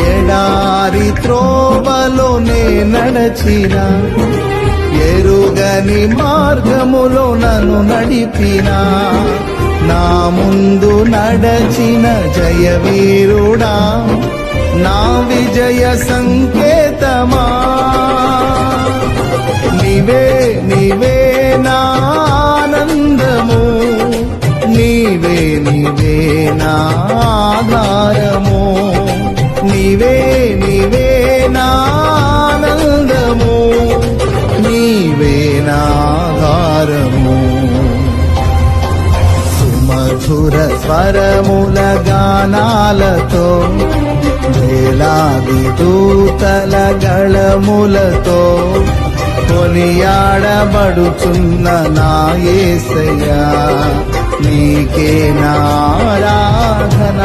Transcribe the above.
ఎడారి త్రోవలోనే నడచిన, ఎరుగని మార్గములో నన్ను నడిపినా, నా ముందు నడచిన జయవీరుడా, నా విజయ సంకేతమా. నీవే నీవే నా ఆనందము, నీవే నీవే నా ఆధారము, నీవే నీవే నా ఆనందము, నీవే నా ఆధారము. సుమధుర స్వరముల గానాలతో, వేలాది దూతల గళములతో కొనియాడబడుచున్న నా యేసయ్యా, నీకే నా ఆరాధన.